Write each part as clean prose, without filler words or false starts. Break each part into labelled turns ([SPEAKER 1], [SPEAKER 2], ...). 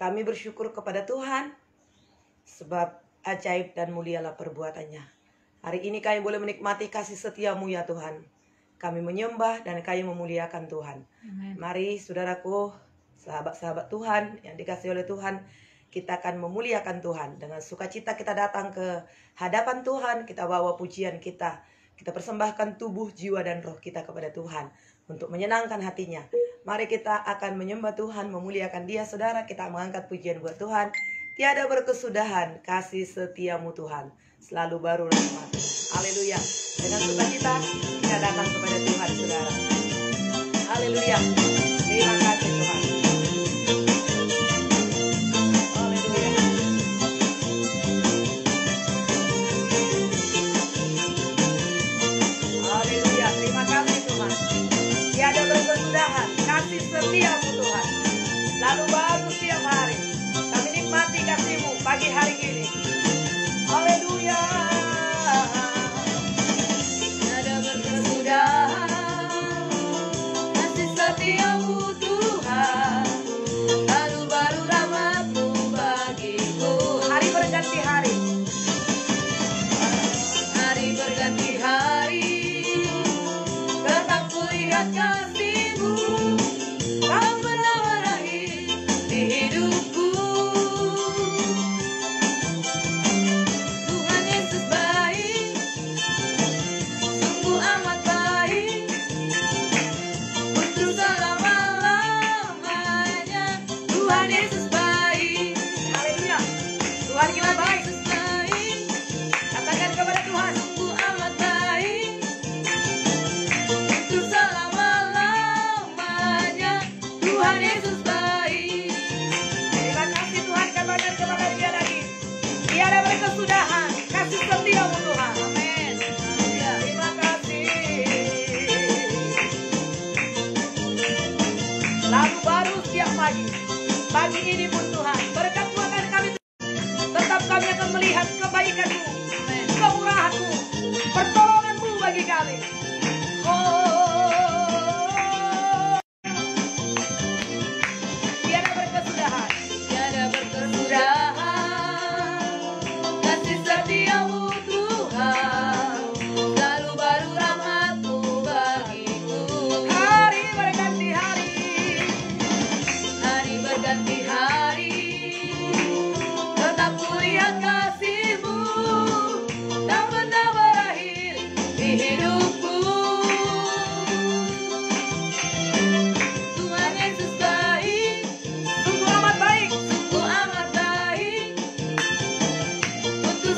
[SPEAKER 1] Kami bersyukur kepada Tuhan, sebab ajaib dan mulialah perbuatannya. Hari ini kami boleh menikmati kasih setia-Mu ya Tuhan. Kami menyembah dan kami memuliakan Tuhan.
[SPEAKER 2] Amen.
[SPEAKER 1] Mari saudaraku, sahabat-sahabat Tuhan yang dikasihi oleh Tuhan, kita akan memuliakan Tuhan. Dengan sukacita kita datang ke hadapan Tuhan, kita bawa pujian kita. Kita persembahkan tubuh, jiwa, dan roh kita kepada Tuhan untuk menyenangkan hatinya. Mari kita akan menyembah Tuhan, memuliakan Dia, saudara. Kita mengangkat pujian buat Tuhan. Tiada berkesudahan kasih setiamu Tuhan, selalu baru rahmat. Haleluya. Dengan sukacita kita datang kepada Tuhan, saudara. Haleluya. Terima kasih Tuhan. Tiada berkesudahan kasih setiamu Tuhan, selalu baru setiap hari. Kami nikmati kasih-Mu pagi hari ini. Haleluya.
[SPEAKER 2] Tiada berkesudahan kasih setiamu Tuhan, selalu baru rahmat-Mu bagiku.
[SPEAKER 1] Hari berganti hari,
[SPEAKER 2] hari berganti hari, tetap kulihat kasih-Mu, Kau pernah berakhir di hidupku. Tuhan Yesus baik, sungguh amat baik, untuk selama-lamanya. Tuhan Yesus baik.
[SPEAKER 1] haleluya. Tuhan kita baik.
[SPEAKER 2] Yesus baik,
[SPEAKER 1] Katakan kepada Tuhan,
[SPEAKER 2] sungguh amat baik, untuk selama-lamanya. Tuhan Yesus baik.
[SPEAKER 1] terima kasih Tuhan. Katakan kepada Dia lagi, tiada berkesudahan kasih setiamu Tuhan.
[SPEAKER 2] Amin. Haleluya.
[SPEAKER 1] Terima kasih. Selalu baru setiap pagi. Pagi ini pun Tuhan, berkat Tuhan akan kami, tetap kami akan melihat kebaikan-Mu,
[SPEAKER 2] Amin.
[SPEAKER 1] kemurahan-Mu, pertolongan-Mu bagi kami. Oh, tiada berkesudahan.
[SPEAKER 2] Tiada berkesudahan kasih setiamu Tuhan, selalu baru rahmat-Mu bagiku.
[SPEAKER 1] Hari berganti hari,
[SPEAKER 2] Hari berganti hari, tetap kulihat kasih-Mu, tak pernah berakhir di hidupku. Tuhan Yesus baik,
[SPEAKER 1] sungguh amat baik.
[SPEAKER 2] sungguh amat baik, untuk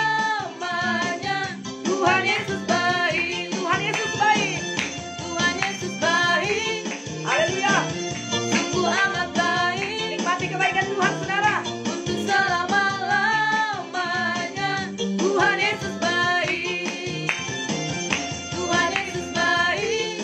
[SPEAKER 2] selama-lamanya. Tuhan Yesus baik,
[SPEAKER 1] Tuhan Yesus baik.
[SPEAKER 2] Tuhan Yesus baik,
[SPEAKER 1] Haleluya.
[SPEAKER 2] sungguh amat baik,
[SPEAKER 1] Nikmati kebaikan Tuhan, saudara.
[SPEAKER 2] untuk selama-lamanya. Tuhan Yesus baik, Tuhan Yesus baik,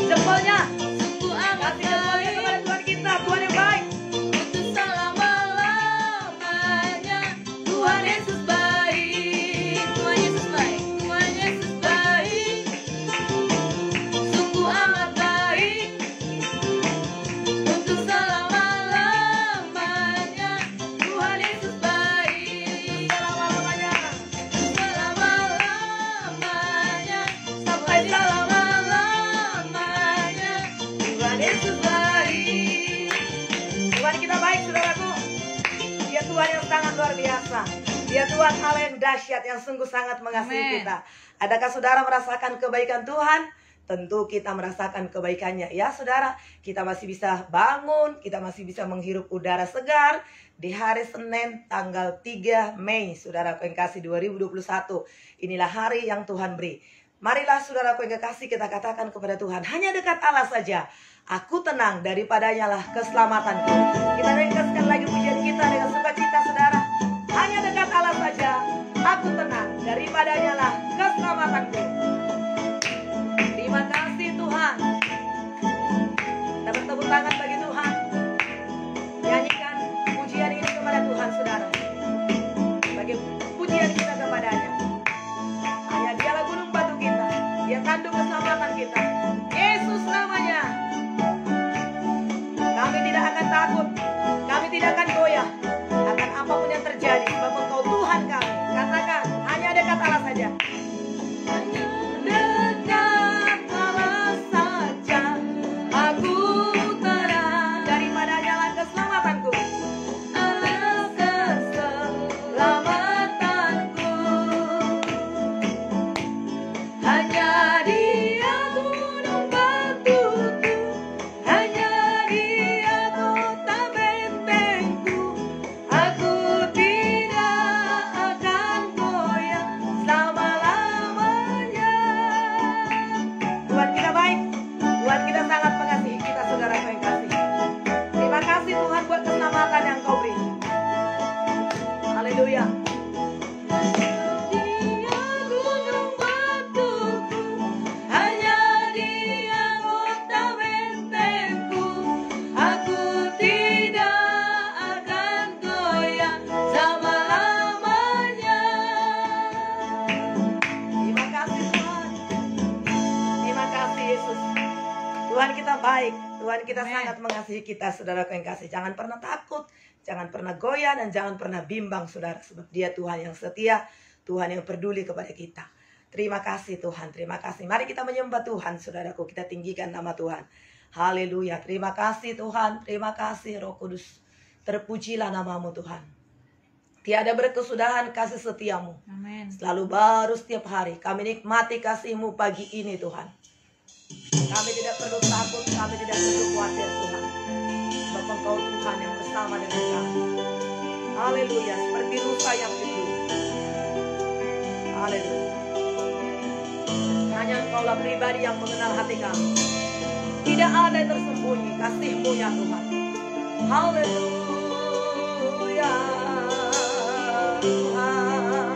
[SPEAKER 1] Jempolnya,
[SPEAKER 2] sungguh amat
[SPEAKER 1] kasih jempolnya
[SPEAKER 2] baik,
[SPEAKER 1] kepada Tuhan kita, Tuhan yang baik.
[SPEAKER 2] untuk selama-lamanya. Tuhan Yesus baik, Tuhan Yesus baik, Tuhan Yesus baik, sungguh amat baik, untuk selama-lamanya. Tuhan Yesus baik,
[SPEAKER 1] Selama-lamanya,
[SPEAKER 2] selama-lamanya,
[SPEAKER 1] sampai
[SPEAKER 2] selama-lamanya. Tuhan Yesus baik.
[SPEAKER 1] Tuhan kita baik, saudaraku. Dia Tuhan yang sangat luar biasa. Dia Tuhan Allah yang dahsyat, yang sungguh sangat mengasihi
[SPEAKER 2] Amin.
[SPEAKER 1] kita. Adakah saudara merasakan kebaikan Tuhan? Tentu kita merasakan kebaikannya. Ya saudara, kita masih bisa bangun, kita masih bisa menghirup udara segar di hari Senin tanggal 3 Mei, saudaraku yang kasih 2021. Inilah hari yang Tuhan beri. Marilah saudaraku yang kekasih, kita katakan kepada Tuhan, hanya dekat Allah saja aku tenang, daripadanya lah keselamatanku. Kita ringkaskan lagi pujian kita dengan sukacita, saudara. Hanya dekat Allah saja aku tenang, daripadanya lah keselamatanku. Terima kasih Tuhan. Kita bertepuk tangan bagi Tuhan. Nyanyikan pujian ini kepada Tuhan, saudara. Bagi pujian kita kepadanya. Hanya Dialah gunung batu kita, Dia tanduk keselamatan kita. Yesus namanya. Kami tidak akan takut. tidak akan goyah akan apapun yang terjadi, sebab Engkau Tuhan kami. Katakan, hanya dekat Allah saja.
[SPEAKER 2] Hanya dekat Allah saja aku terang.
[SPEAKER 1] Daripada jalan keselamatanku,
[SPEAKER 2] Allah keselamatanku. Hanya Dia gunung batuku, hanya Dia kota bentengku. Aku tidak akan goyah selama-lamanya.
[SPEAKER 1] Tuhan kita baik. Tuhan kita sangat mengasihi kita, saudaraku yang kasih. Terima kasih Tuhan buat keselamatan yang Kau beri. Haleluya.
[SPEAKER 2] Dia gunung batuku, hanya Dia kota bentengku. Aku tidak akan goyah selama-lamanya.
[SPEAKER 1] Terima kasih Tuhan. Terima kasih Yesus. Tuhan kita baik. Tuhan kita
[SPEAKER 2] Amen.
[SPEAKER 1] sangat mengasihi kita, saudaraku yang kasih. Jangan pernah takut, jangan pernah goyah, dan jangan pernah bimbang, saudara. Sebab Dia Tuhan yang setia, Tuhan yang peduli kepada kita. Terima kasih Tuhan, terima kasih. Mari kita menyembah Tuhan, saudaraku. Kita tinggikan nama Tuhan. Haleluya. Terima kasih Tuhan, terima kasih Roh Kudus. Terpujilah namamu Tuhan. Tiada berkesudahan kasih setiamu.
[SPEAKER 2] Amin.
[SPEAKER 1] Selalu baru setiap hari. Kami nikmati kasih-Mu pagi ini Tuhan. Kami tidak perlu takut, kami tidak perlu khawatir Tuhan. Sebab Engkau Tuhan yang bersama dengan kami. Haleluya, seperti rusa yang teduh. Haleluya. Hanya Engkaulah pribadi yang mengenal hati kami. Tidak ada yang tersembunyi kasih-Mu ya Tuhan. Haleluya. Tuhan.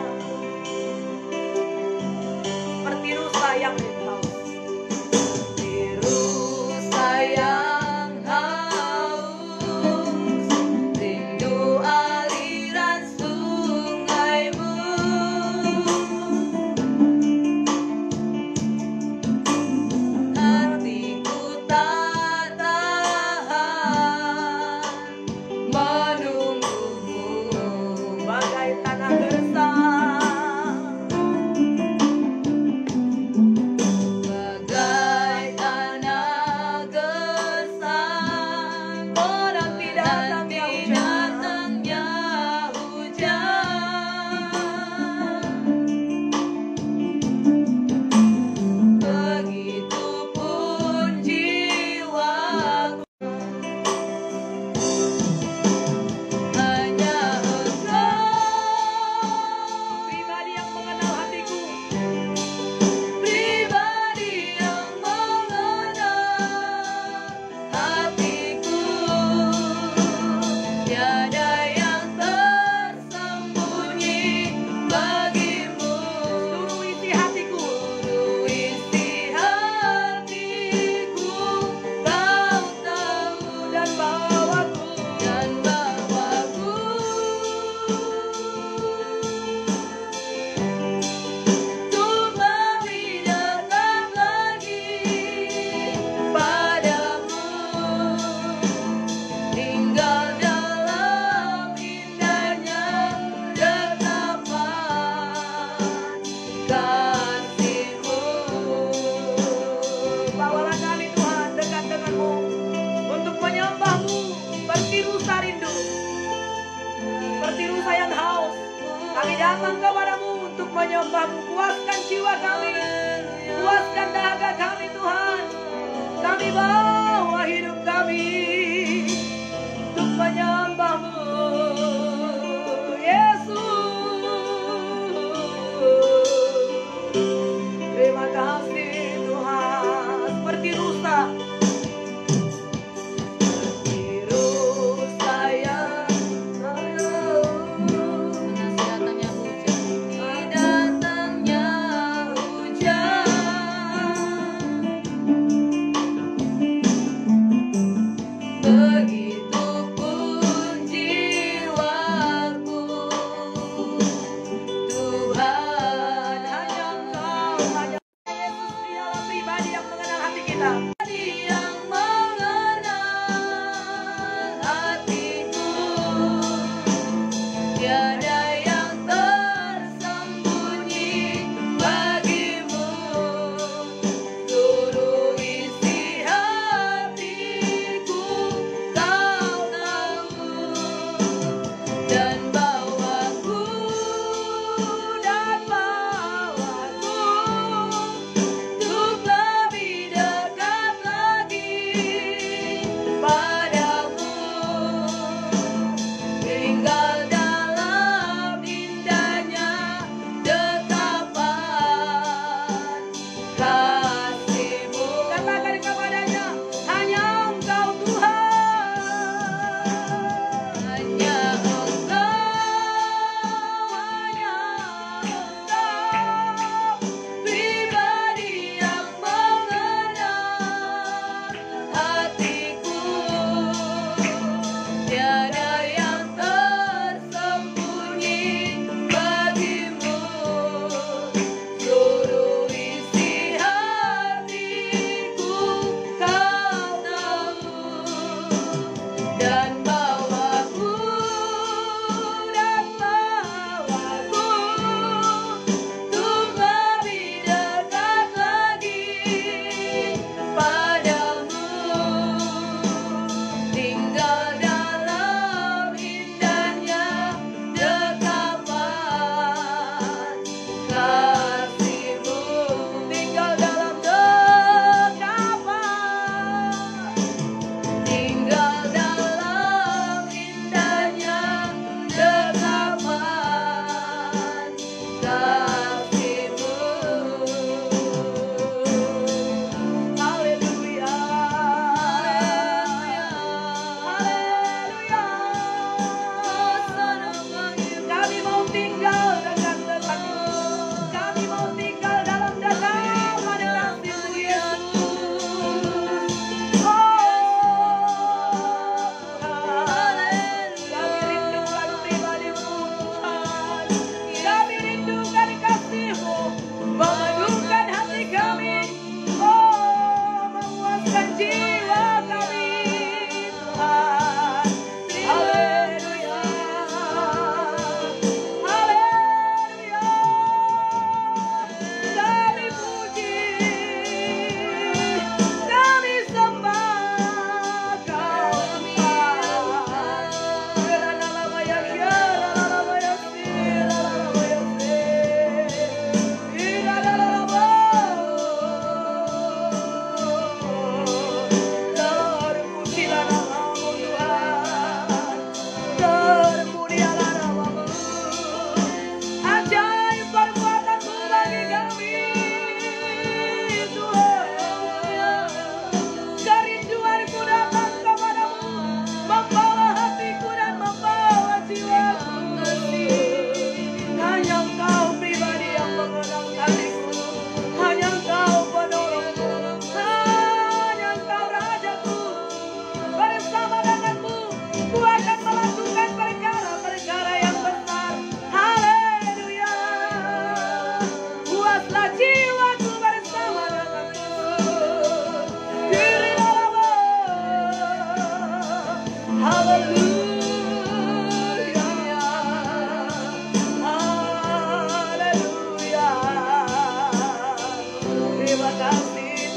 [SPEAKER 1] Seperti rusa yang haus.
[SPEAKER 2] Biru sayang haus, rindu aliran sungaimu. Hatiku tak tahan menunggumu.
[SPEAKER 1] Bagai tanah gersang,
[SPEAKER 2] Bagai tanah gersang,
[SPEAKER 1] menanti datangnya hujan.
[SPEAKER 2] datangnya hujan. Begitupun jiwaku, hanya Engkau
[SPEAKER 1] Pribadi yang mengenal hatiku,
[SPEAKER 2] pribadi yang mengenal hatiku. Tiada yang tersembunyi bagimu.
[SPEAKER 1] seluruh isi hatiku,
[SPEAKER 2] Seluruh isi hatiku Kau tahu,
[SPEAKER 1] dan bawaku.
[SPEAKER 2] dan bawaku. Untuk lebih dekat lagi padamu, tinggal dalam indahnya ketetapan kasih-Mu.
[SPEAKER 1] Bawalah kami Tuhan dekat dengan-Mu untuk menyembah-Mu seperti rusa rindu, seperti rusa yang haus. Kami datang kepadamu untuk menyembah-Mu. Puaskan jiwa kami, puaskan dahaga kami Tuhan. Kami bawa hidup kami untuk menyembah-Mu, Yesus. Terima kasih Tuhan. Seperti rusa, seperti rusa yang haus.
[SPEAKER 2] Datangnya hujan, datangnya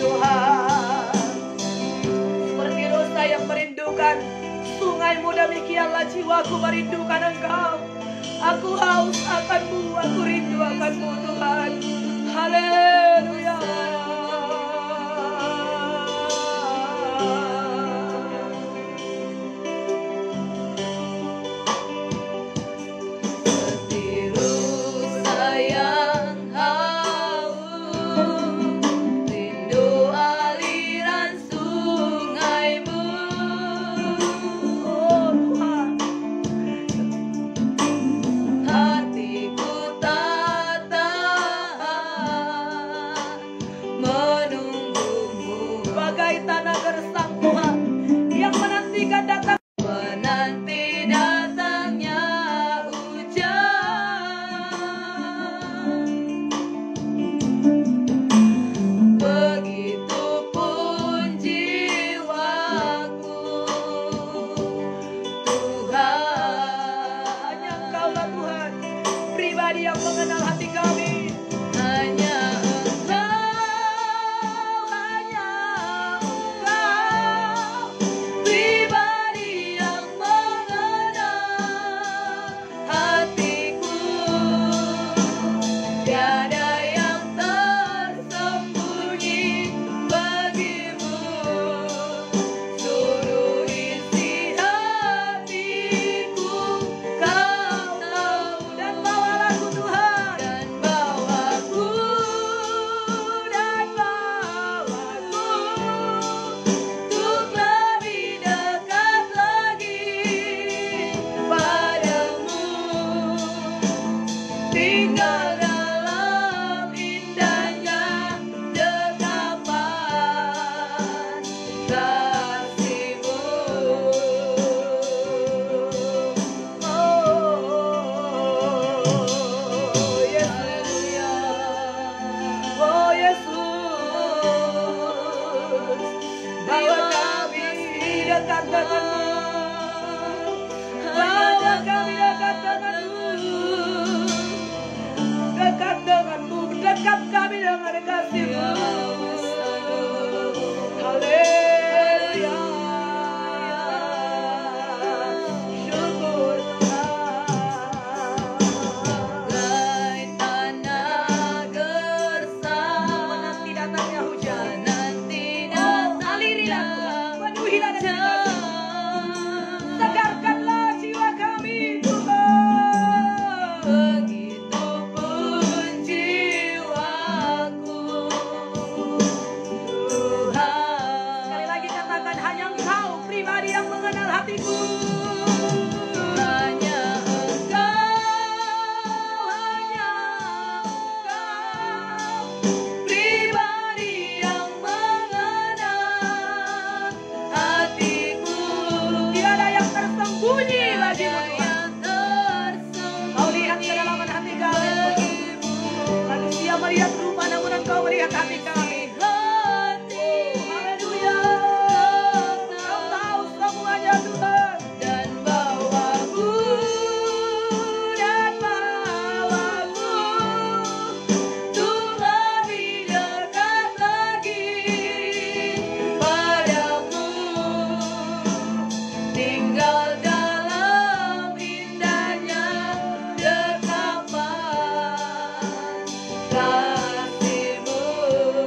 [SPEAKER 1] Tuhan. Seperti dosa yang merindukan sungai-Mu, demikianlah jiwaku merindukan Engkau. Aku haus akan-Mu, aku rindu akan-Mu Tuhan. Haleluya.
[SPEAKER 2] Setiru sayang haus, rindu aliran sungai-Mu.
[SPEAKER 1] Oh Tuhan,
[SPEAKER 2] Hatiku tak tahan menunggu-Mu,
[SPEAKER 1] bagai tanah gersang Tuhan yang menantikan datang.
[SPEAKER 2] menanti datangnya hujan. Begitupun jiwaku, Tuhan.
[SPEAKER 1] Hanya Engkaulah Tuhan, pribadi yang mengenal hati kami.
[SPEAKER 2] Hanya Engkau, pribadi yang mengenal hatiku. Tiada yang tersembunyi bagimu, seluruh isi hatiku Kau tahu.
[SPEAKER 1] Dan bawalah aku Tuhan,
[SPEAKER 2] Dan bawaku untuk lebih dekat lagi padamu, tinggal dalam indahnya dekapan kasih-Mu.
[SPEAKER 1] oh Yesus,
[SPEAKER 2] Haleluya.
[SPEAKER 1] oh Yesus, bawa kami dekat denganmu, bawa kami dekat denganmu, dekat denganmu, dekat kami dengan kasih-Mu. Haleluya, syukur Tuhan.
[SPEAKER 2] Bagai tanah gersang,
[SPEAKER 1] Menanti datangnya hujan,
[SPEAKER 2] nanti
[SPEAKER 1] alirilah Tuhan, penuhilah dengan kasih-Mu. Segarkanlah jiwa kami Tuhan.
[SPEAKER 2] Begitupun jiwaku, Tuhan.
[SPEAKER 1] Sekali lagi katakan, hanya Engkau pribadi yang mengenal hatiku.
[SPEAKER 2] Hanya Engkau, pribadi yang mengenal hatiku.
[SPEAKER 1] Tiada yang tersembunyi bagimu
[SPEAKER 2] Tiada
[SPEAKER 1] Tuhan.
[SPEAKER 2] yang tersembunyi
[SPEAKER 1] Kau lihat kedalaman hati kami Tuhan.
[SPEAKER 2] bagimu.
[SPEAKER 1] Manusia melihat rupa, namun Engkau melihat hati kami. Haleluya, Kau tahu semuanya Tuhan.
[SPEAKER 2] Dan bawaku untuk lebih dekat lagi padamu, tinggal dalam indahnya dekapan kasih-Mu.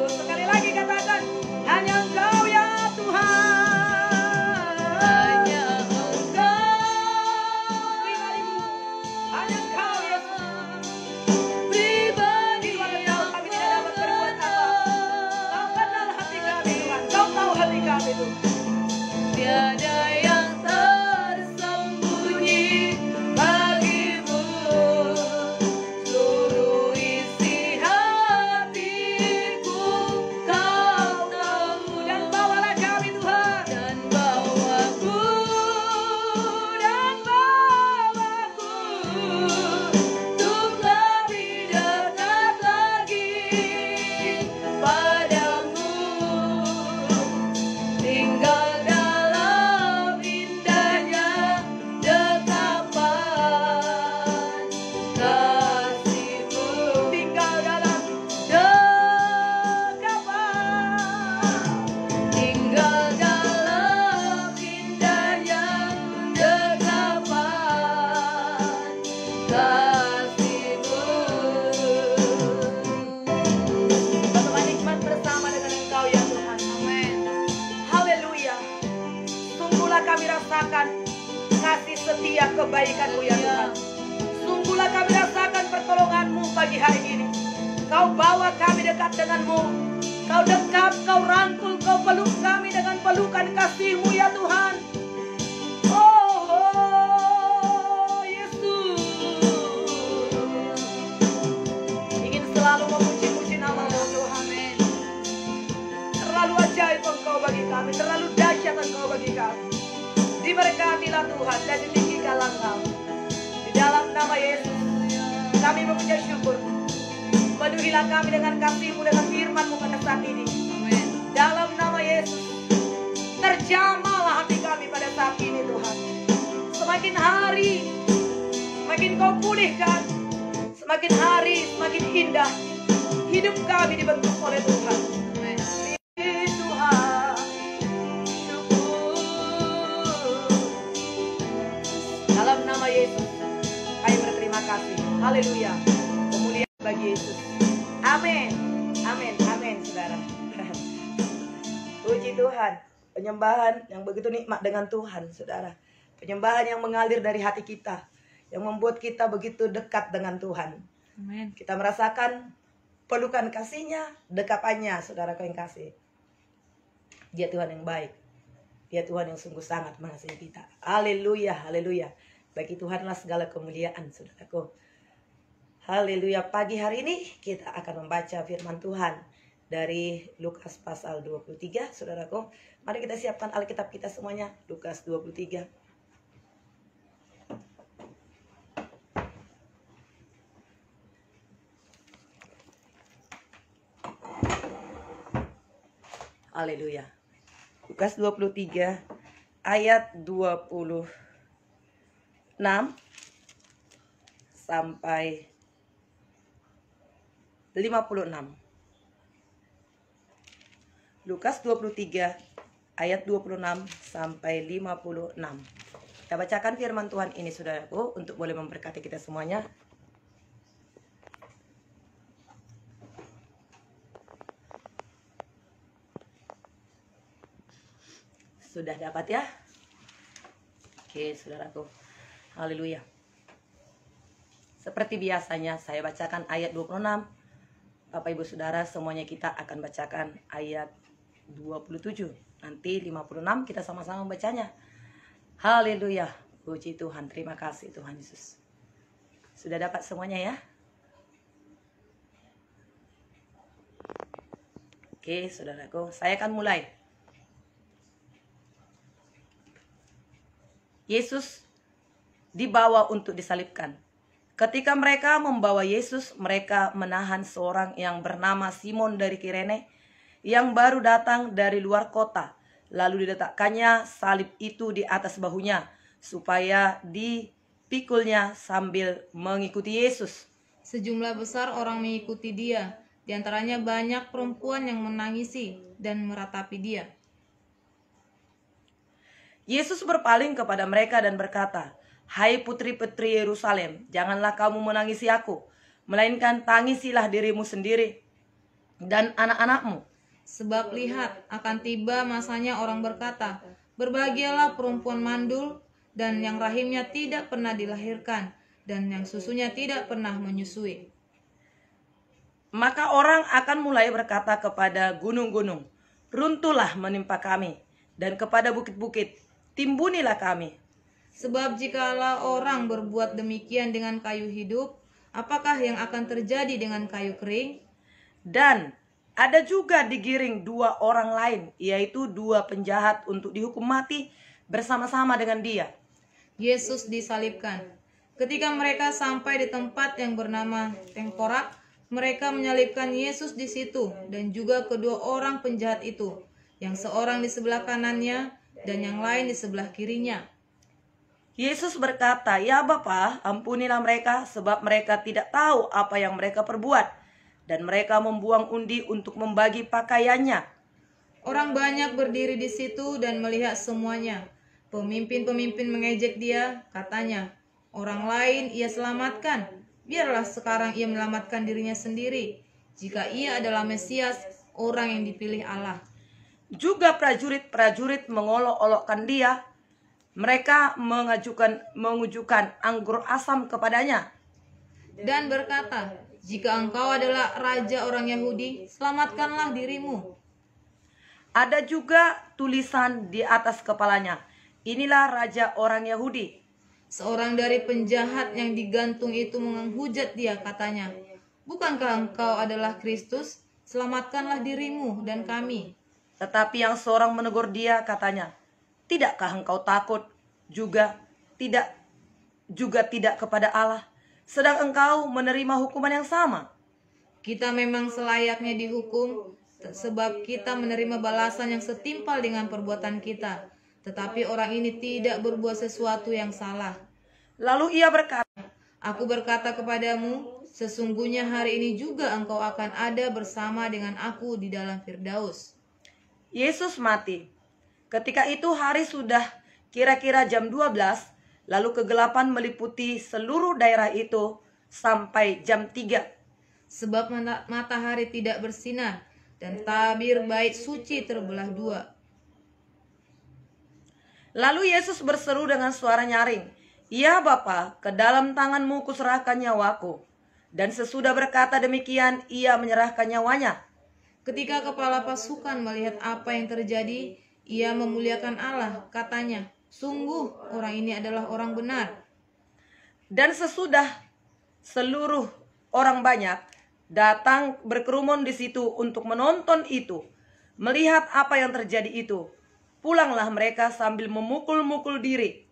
[SPEAKER 1] Sekali lagi katakan, hanya Engkau ya Tuhan.
[SPEAKER 2] Hanya Engkau,
[SPEAKER 1] Pribadimu, hanya Engkau Yesus.
[SPEAKER 2] pribadi
[SPEAKER 1] Tuhan,
[SPEAKER 2] yang
[SPEAKER 1] kami tidak dapat berbuat apa. Kau kenal hati kami Tuhan. Kau tahu hati kami Tuhan.
[SPEAKER 2] tiada yang tersembunyi bagimu, seluruh isi hatiku Kau tahu.
[SPEAKER 1] Dan bawalah kami Tuhan.
[SPEAKER 2] Dan bawaku untuk lebih dekat lagi padamu, tinggal dalam
[SPEAKER 1] kami rasakan kasih setia kebaikan-Mu ya Tuhan. Sungguhlah kami rasakan pertolongan-Mu pagi hari ini. Kau bawa kami dekat dengan-Mu. Kau dekat, Kau rangkul, Kau peluk kami dengan pelukan kasih-Mu ya Tuhan. Oh Yesus, ingin selalu memuji-muji nama-Mu Tuhan. Terlalu ajaib Engkau bagi kami, terlalu dahsyat Engkau bagi kami. Diberkatilah Tuhan dan ditinggikanlah Engkau. Di dalam nama Yesus kami mengucap syukur. Penuhilah kami dengan kasih-Mu, dengan firman-Mu pada saat ini.
[SPEAKER 2] Amin.
[SPEAKER 1] Dalam nama Yesus, terjamahlah hati kami pada saat ini Tuhan. Semakin hari, semakin Kau pulihkan. Semakin hari, semakin indah hidup kami dibentuk oleh Tuhan.
[SPEAKER 2] Amin.
[SPEAKER 1] Tuhan, syukur. Dalam nama Yesus, kami berterima kasih. Haleluya. Kemuliaan bagi Yesus. Amin. Amin. Amin, saudara. Puji Tuhan. Penyembahan yang begitu nikmat dengan Tuhan, saudara. Penyembahan yang mengalir dari hati kita, yang membuat kita begitu dekat dengan Tuhan.
[SPEAKER 2] Amin.
[SPEAKER 1] Kita merasakan pelukan kasih-Nya, dekapannya, saudara yang kasih. Dia Tuhan yang baik. Dia Tuhan yang sungguh sangat mengasihi kita. Haleluya, haleluya. Bagi Tuhanlah segala kemuliaan, saudaraku. Haleluya. Pagi hari ini kita akan membaca firman Tuhan dari Lukas pasal 23, saudaraku. Mari kita siapkan Alkitab kita semuanya. Lukas 23. Haleluya. Lukas 23 ayat 26 sampai 56. Lukas 23 ayat 26 sampai 56. Kita bacakan firman Tuhan ini, saudaraku, untuk boleh memberkati kita semuanya. Sudah dapat ya? Oke, saudaraku. Haleluya. Seperti biasanya saya bacakan ayat 26. Bapak Ibu Saudara, semuanya kita akan bacakan ayat 27. Nanti 56 kita sama-sama bacanya. Haleluya. Puji Tuhan. Terima kasih Tuhan Yesus. Sudah dapat semuanya ya? Oke, saudaraku. Saya akan mulai. Yesus dibawa untuk disalibkan. Ketika mereka membawa Yesus, mereka menahan seorang yang bernama Simon dari Kirene yang baru datang dari luar kota. Lalu diletakkannya salib itu di atas bahunya supaya dipikulnya sambil mengikuti Yesus.
[SPEAKER 2] Sejumlah besar orang mengikuti dia, di antaranya banyak perempuan yang menangisi dan meratapi dia.
[SPEAKER 1] Yesus berpaling kepada mereka dan berkata, "Hai putri-putri Yerusalem, janganlah kamu menangisi aku, melainkan tangisilah dirimu sendiri dan anak-anakmu.
[SPEAKER 2] Sebab lihat, akan tiba masanya orang berkata, berbahagialah perempuan mandul dan yang rahimnya tidak pernah dilahirkan dan yang susunya tidak pernah menyusui.
[SPEAKER 1] Maka orang akan mulai berkata kepada gunung-gunung, runtuhlah menimpa kami, dan kepada bukit-bukit, timbunilah kami.
[SPEAKER 2] Sebab jikalau orang berbuat demikian dengan kayu hidup, apakah yang akan terjadi dengan kayu kering?"
[SPEAKER 1] Dan ada juga digiring dua orang lain, yaitu dua penjahat untuk dihukum mati bersama-sama dengan dia.
[SPEAKER 2] Yesus disalibkan. Ketika mereka sampai di tempat yang bernama Tengkorak, mereka menyalibkan Yesus di situ dan juga kedua orang penjahat itu, yang seorang di sebelah kanannya dan yang lain di sebelah kirinya.
[SPEAKER 1] Yesus berkata, "Ya Bapa, ampunilah mereka, sebab mereka tidak tahu apa yang mereka perbuat." Dan mereka membuang undi untuk membagi pakaiannya.
[SPEAKER 2] Orang banyak berdiri di situ dan melihat semuanya. Pemimpin-pemimpin mengejek dia, katanya, "Orang lain ia selamatkan, biarlah sekarang ia menyelamatkan dirinya sendiri, jika ia adalah Mesias, orang yang dipilih Allah."
[SPEAKER 1] Juga prajurit-prajurit mengolok-olokkan dia. Mereka mengujukan anggur asam kepadanya
[SPEAKER 2] dan berkata, "Jika engkau adalah raja orang Yahudi, selamatkanlah dirimu."
[SPEAKER 1] Ada juga tulisan di atas kepalanya, "Inilah raja orang Yahudi."
[SPEAKER 2] Seorang dari penjahat yang digantung itu menghujat dia, katanya, "Bukankah engkau adalah Kristus? Selamatkanlah dirimu dan kami."
[SPEAKER 1] Tetapi yang seorang menegur dia, katanya, "Tidakkah engkau takut juga tidak kepada Allah, sedang engkau menerima hukuman yang sama?"
[SPEAKER 2] Kita memang selayaknya dihukum, sebab kita menerima balasan yang setimpal dengan perbuatan kita. Tetapi orang ini tidak berbuat sesuatu yang salah.
[SPEAKER 1] Lalu ia berkata,
[SPEAKER 2] Aku berkata kepadamu, sesungguhnya hari ini juga engkau akan ada bersama dengan aku di dalam Firdaus.
[SPEAKER 1] Yesus mati. Ketika itu hari sudah kira-kira jam 12, lalu kegelapan meliputi seluruh daerah itu sampai jam 3.
[SPEAKER 2] Sebab matahari tidak bersinar, dan tabir bait suci terbelah dua.
[SPEAKER 1] Lalu Yesus berseru dengan suara nyaring, "Ya Bapa, ke dalam tangan-Mu kuserahkan nyawaku." Dan sesudah berkata demikian, ia menyerahkan nyawanya.
[SPEAKER 2] Ketika kepala pasukan melihat apa yang terjadi, ia memuliakan Allah, katanya, "Sungguh orang ini adalah orang benar."
[SPEAKER 1] Dan sesudah seluruh orang banyak datang berkerumun di situ untuk menonton itu, melihat apa yang terjadi itu, pulanglah mereka sambil memukul-mukul diri.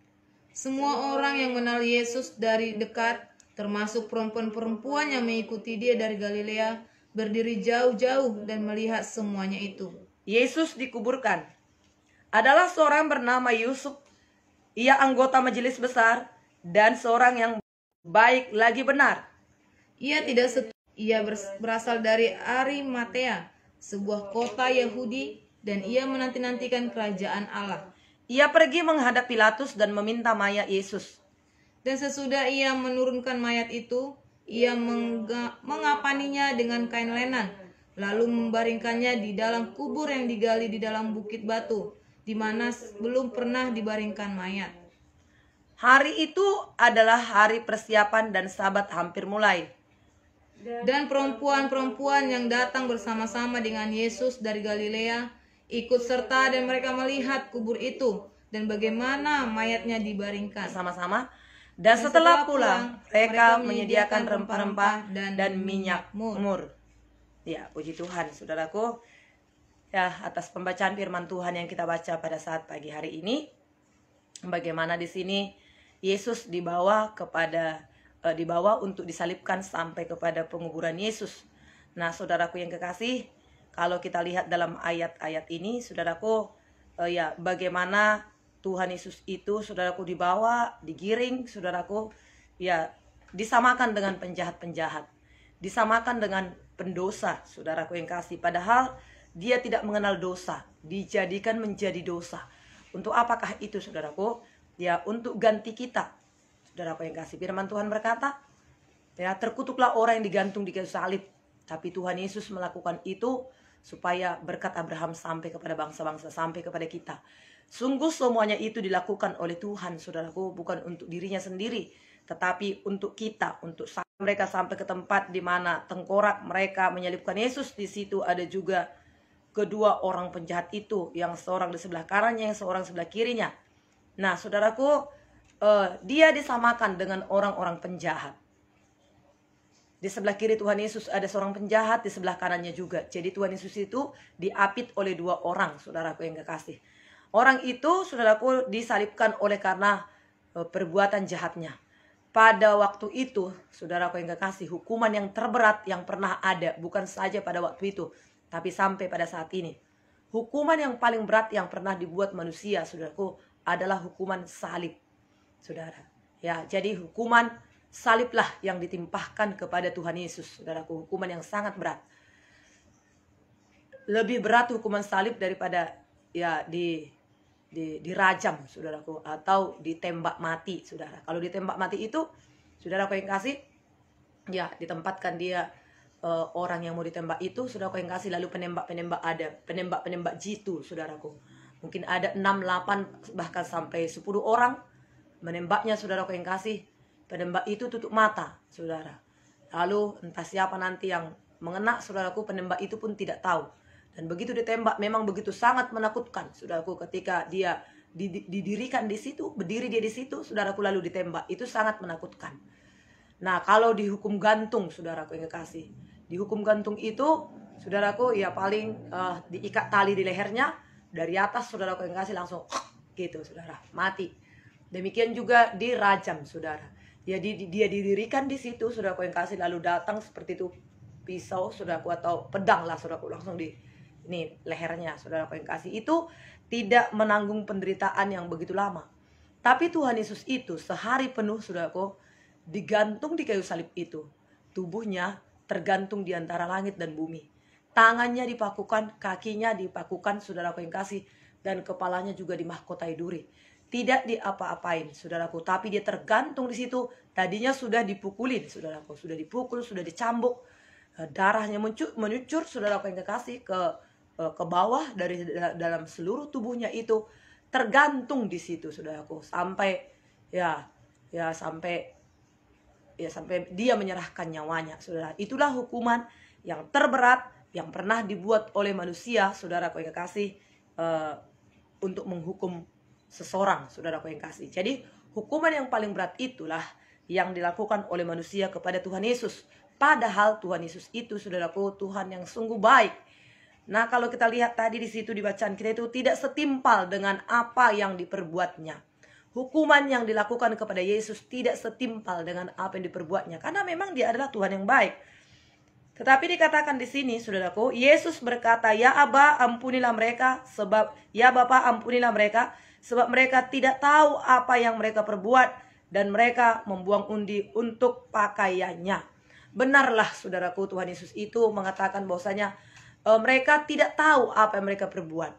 [SPEAKER 2] Semua orang yang mengenal Yesus dari dekat, termasuk perempuan-perempuan yang mengikuti dia dari Galilea, berdiri jauh-jauh dan melihat semuanya itu.
[SPEAKER 1] Yesus dikuburkan. Adalah seorang bernama Yusuf. Ia anggota majelis besar dan seorang yang baik lagi benar.
[SPEAKER 2] Ia berasal dari Arimatea, sebuah kota Yahudi, dan ia menanti-nantikan kerajaan Allah.
[SPEAKER 1] Ia pergi menghadap Pilatus dan meminta mayat Yesus.
[SPEAKER 2] Dan sesudah ia menurunkan mayat itu, ia mengapaninya dengan kain lenan, lalu membaringkannya di dalam kubur yang digali di dalam bukit batu, di mana belum pernah dibaringkan mayat.
[SPEAKER 1] Hari itu adalah hari persiapan dan Sabat hampir mulai.
[SPEAKER 2] Dan perempuan-perempuan yang datang bersama-sama dengan Yesus dari Galilea ikut serta, dan mereka melihat kubur itu dan bagaimana mayatnya dibaringkan
[SPEAKER 1] Sama-sama. Dan setelah pulang, mereka menyediakan rempah-rempah dan minyak mur. Ya, puji Tuhan, saudaraku. Ya, atas pembacaan firman Tuhan yang kita baca pada saat pagi hari ini, bagaimana di sini Yesus dibawa untuk disalibkan sampai kepada penguburan Yesus. Nah, saudaraku yang kekasih, kalau kita lihat dalam ayat-ayat ini, saudaraku, bagaimana Tuhan Yesus itu, saudaraku, dibawa, digiring, saudaraku, ya, disamakan dengan penjahat-penjahat, disamakan dengan pendosa, saudaraku yang kasih. Padahal dia tidak mengenal dosa, dijadikan menjadi dosa. Untuk apakah itu, saudaraku? Ya, untuk ganti kita. Saudaraku yang kasih, firman Tuhan berkata, ya, terkutuklah orang yang digantung di kayu salib. Tapi Tuhan Yesus melakukan itu supaya berkat Abraham sampai kepada bangsa-bangsa, sampai kepada kita. Sungguh semuanya itu dilakukan oleh Tuhan, saudaraku, bukan untuk dirinya sendiri, tetapi untuk kita, untuk mereka sampai ke tempat di mana tengkorak mereka menyalibkan Yesus. Di situ ada juga kedua orang penjahat itu, yang seorang di sebelah kanannya, yang seorang sebelah kirinya. Nah, saudaraku, dia disamakan dengan orang-orang penjahat. Di sebelah kiri Tuhan Yesus ada seorang penjahat, di sebelah kanannya juga. Jadi Tuhan Yesus itu diapit oleh dua orang, saudaraku yang kekasih. Orang itu, saudaraku, disalibkan oleh karena perbuatan jahatnya. Pada waktu itu, saudaraku yang kekasih, hukuman yang terberat yang pernah ada, bukan saja pada waktu itu, tapi sampai pada saat ini. Hukuman yang paling berat yang pernah dibuat manusia, saudaraku, adalah hukuman salib. Saudara, ya, jadi hukuman saliblah yang ditimpahkan kepada Tuhan Yesus, saudaraku, hukuman yang sangat berat. Lebih berat hukuman salib daripada ya dirajam, saudaraku, atau ditembak mati, saudara. Kalau ditembak mati itu, saudaraku yang kasih, ya, ditempatkan dia orang yang mau ditembak itu, saudaraku yang kasih, lalu penembak-penembak ada, penembak-penembak jitu, saudaraku. Mungkin ada 6, 8, bahkan sampai 10 orang menembaknya, saudaraku yang kasih. Penembak itu tutup mata, saudara. Lalu entah siapa nanti yang mengena, saudaraku, penembak itu pun tidak tahu. Dan begitu ditembak, memang begitu sangat menakutkan, saudaraku, ketika dia didirikan di situ, berdiri dia di situ, saudaraku, lalu ditembak. Itu sangat menakutkan. Nah, kalau dihukum gantung, saudaraku yang kekasih, dihukum gantung itu, saudaraku, ya paling diikat tali di lehernya, dari atas, saudaraku yang kekasih, langsung gitu, saudara, mati. Demikian juga dirajam, saudara. Ya, dia didirikan di situ, saudaraku yang kasih, lalu datang seperti itu pisau, saudaraku, atau pedang lah, saudaraku, langsung di ini lehernya, saudaraku yang kasih. Itu tidak menanggung penderitaan yang begitu lama. Tapi Tuhan Yesus itu sehari penuh, saudaraku, digantung di kayu salib itu. Tubuhnya tergantung di antara langit dan bumi. Tangannya dipakukan, kakinya dipakukan, saudaraku yang kasih, dan kepalanya juga dimahkotai duri. Tidak diapa-apain, saudaraku, tapi dia tergantung di situ. Tadinya sudah dipukulin, saudaraku, sudah dipukul, sudah dicambuk, darahnya menyucur, saudaraku yang kekasih, ke bawah dari dalam seluruh tubuhnya itu, tergantung di situ, saudaraku, sampai sampai dia menyerahkan nyawanya, saudara. Itulah hukuman yang terberat yang pernah dibuat oleh manusia, saudaraku yang kekasih, untuk menghukum seseorang, saudaraku yang kasih. Jadi hukuman yang paling berat itulah yang dilakukan oleh manusia kepada Tuhan Yesus. Padahal Tuhan Yesus itu, saudaraku, Tuhan yang sungguh baik. Nah, kalau kita lihat tadi di situ di bacaan kita itu tidak setimpal dengan apa yang diperbuatnya. Hukuman yang dilakukan kepada Yesus tidak setimpal dengan apa yang diperbuatnya, karena memang dia adalah Tuhan yang baik. Tetapi dikatakan di sini, saudaraku, Yesus berkata, "Ya Aba, ampunilah mereka, Bapa, ampunilah mereka, sebab mereka tidak tahu apa yang mereka perbuat," dan mereka membuang undi untuk pakaiannya. Benarlah, saudaraku, Tuhan Yesus itu mengatakan bahwasanya mereka tidak tahu apa yang mereka perbuat.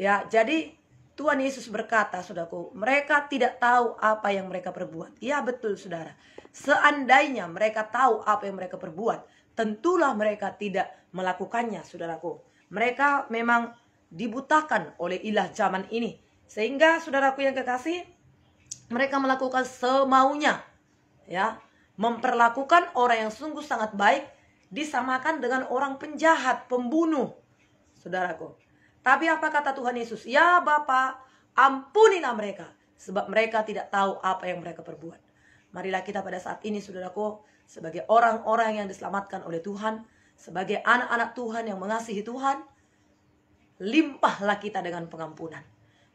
[SPEAKER 1] Ya, jadi Tuhan Yesus berkata, saudaraku, mereka tidak tahu apa yang mereka perbuat. Ya, betul, saudara. Seandainya mereka tahu apa yang mereka perbuat, tentulah mereka tidak melakukannya, saudaraku. Mereka memang dibutakan oleh ilah zaman ini. Sehingga, saudaraku yang kekasih, mereka melakukan semaunya. Ya, memperlakukan orang yang sungguh sangat baik disamakan dengan orang penjahat, pembunuh, saudaraku. Tapi apa kata Tuhan Yesus? "Ya Bapa, ampunilah mereka, sebab mereka tidak tahu apa yang mereka perbuat." Marilah kita pada saat ini, saudaraku, sebagai orang-orang yang diselamatkan oleh Tuhan, sebagai anak-anak Tuhan yang mengasihi Tuhan, limpahlah kita dengan pengampunan.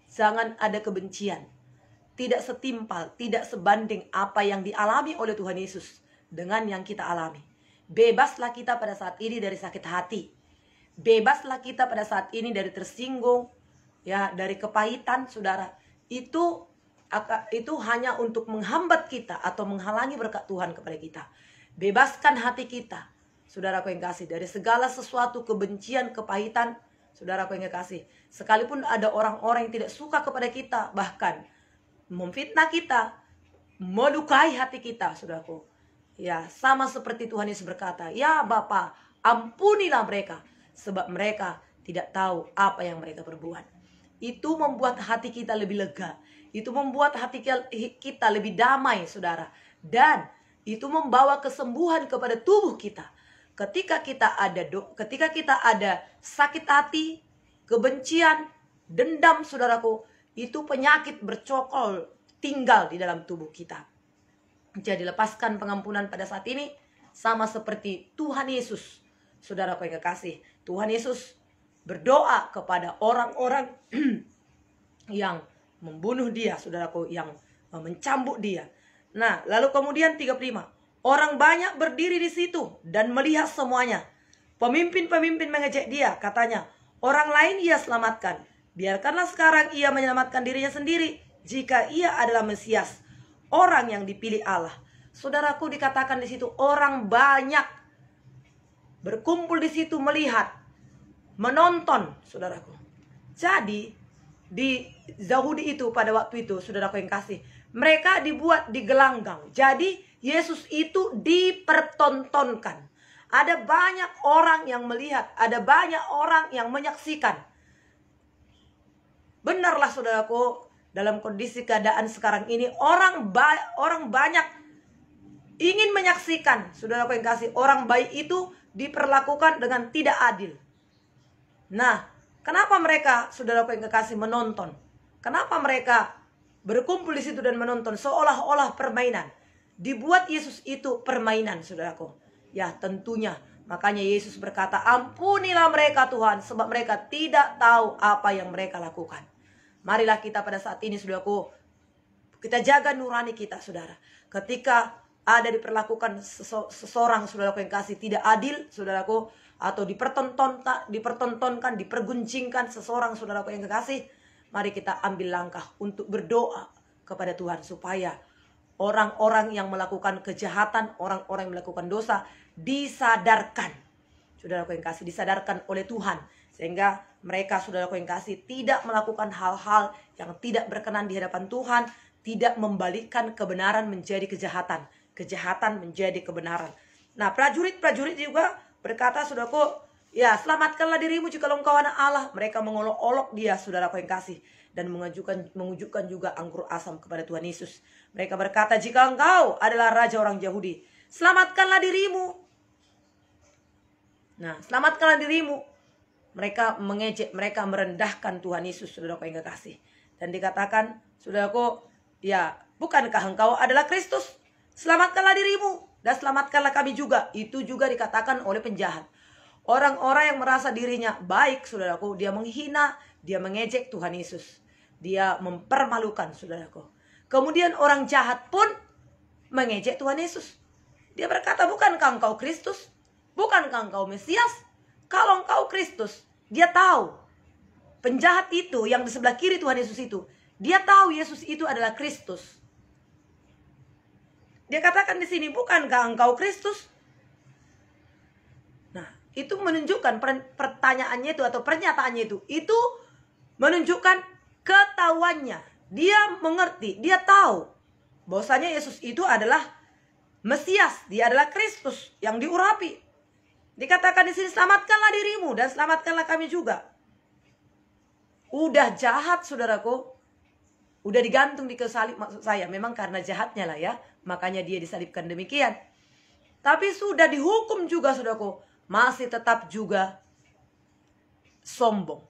[SPEAKER 1] Jangan ada kebencian. Tidak setimpal, tidak sebanding apa yang dialami oleh Tuhan Yesus dengan yang kita alami. Bebaslah kita pada saat ini dari sakit hati. Bebaslah kita pada saat ini dari tersinggung, ya, dari kepahitan, saudara. Itu hanya untuk menghambat kita atau menghalangi berkat Tuhan kepada kita. Bebaskan hati kita, saudaraku yang kasih, dari segala sesuatu kebencian, kepahitan, saudaraku yang kasih. Sekalipun ada orang-orang yang tidak suka kepada kita, bahkan memfitnah kita, melukai hati kita, saudaraku. Ya, sama seperti Tuhan Yesus berkata, "Ya Bapa, ampunilah mereka, sebab mereka tidak tahu apa yang mereka perbuat." Itu membuat hati kita lebih lega. Itu membuat hati kita lebih damai, saudara. Dan itu membawa kesembuhan kepada tubuh kita. Ketika kita ada sakit hati, kebencian, dendam, saudaraku, itu penyakit bercokol tinggal di dalam tubuh kita. Jadi lepaskan pengampunan pada saat ini sama seperti Tuhan Yesus, saudaraku yang kekasih. Tuhan Yesus berdoa kepada orang-orang yang membunuh dia, saudaraku, yang mencambuk dia. Nah, lalu kemudian 35. Orang banyak berdiri di situ dan melihat semuanya. Pemimpin-pemimpin mengejek dia, katanya, "Orang lain ia selamatkan. Biarkanlah sekarang ia menyelamatkan dirinya sendiri jika ia adalah Mesias, orang yang dipilih Allah." Saudaraku, dikatakan di situ orang banyak berkumpul di situ melihat, menonton, saudaraku. Jadi di Yahudi itu pada waktu itu, saudaraku yang kasih, mereka dibuat di gelanggang. Jadi Yesus itu dipertontonkan. Ada banyak orang yang melihat, ada banyak orang yang menyaksikan. Benarlah saudaraku, dalam kondisi keadaan sekarang ini orang banyak ingin menyaksikan, saudaraku yang kasih, orang baik itu diperlakukan dengan tidak adil. Nah, kenapa mereka, saudaraku yang kekasih, menonton? Kenapa mereka berkumpul di situ dan menonton seolah-olah permainan? Dibuat Yesus itu permainan, saudaraku. Ya, tentunya. Makanya Yesus berkata, ampunilah mereka Tuhan, sebab mereka tidak tahu apa yang mereka lakukan. Marilah kita pada saat ini, saudaraku, kita jaga nurani kita, saudara. Ketika ada diperlakukan seseorang, saudaraku yang kasih, tidak adil, saudaraku, atau dipertontonkan, diperguncingkan seseorang, saudaraku yang kekasih, mari kita ambil langkah untuk berdoa kepada Tuhan supaya orang-orang yang melakukan kejahatan, orang-orang yang melakukan dosa disadarkan, saudaraku yang kasih, disadarkan oleh Tuhan, sehingga mereka, saudaraku yang kasih, tidak melakukan hal-hal yang tidak berkenan di hadapan Tuhan, tidak membalikkan kebenaran menjadi kejahatan, kejahatan menjadi kebenaran. Nah, prajurit juga berkata, saudaraku, ya, selamatkanlah dirimu jika engkau anak Allah. Mereka mengolok-olok dia, saudaraku yang kasih, dan menunjukkan juga anggur asam kepada Tuhan Yesus. Mereka berkata, jika engkau adalah raja orang Yahudi, selamatkanlah dirimu. Nah, selamatkanlah dirimu. Mereka mengejek, mereka merendahkan Tuhan Yesus, saudaraku yang kekasih. Dan dikatakan, saudaraku, ya, bukankah engkau adalah Kristus? Selamatkanlah dirimu dan selamatkanlah kami juga. Itu juga dikatakan oleh penjahat. Orang-orang yang merasa dirinya baik, saudaraku, dia menghina, dia mengejek Tuhan Yesus. Dia mempermalukan, saudaraku. Kemudian orang jahat pun mengejek Tuhan Yesus. Dia berkata, bukankah engkau Kristus? Bukankah engkau Mesias? Kalau engkau Kristus, dia tahu. Penjahat itu yang di sebelah kiri Tuhan Yesus itu, dia tahu Yesus itu adalah Kristus. Dia katakan di sini, bukankah engkau Kristus? Nah, itu menunjukkan pertanyaannya itu atau pernyataannya itu menunjukkan ketahuannya. Dia mengerti, dia tahu bahwasanya Yesus itu adalah Mesias, dia adalah Kristus yang diurapi. Dikatakan di sini, selamatkanlah dirimu dan selamatkanlah kami juga. Udah jahat, saudaraku. Udah digantung di kayu salib, maksud saya. Memang karena jahatnya lah ya, makanya dia disalibkan demikian. Tapi sudah dihukum juga, saudaraku, masih tetap juga sombong.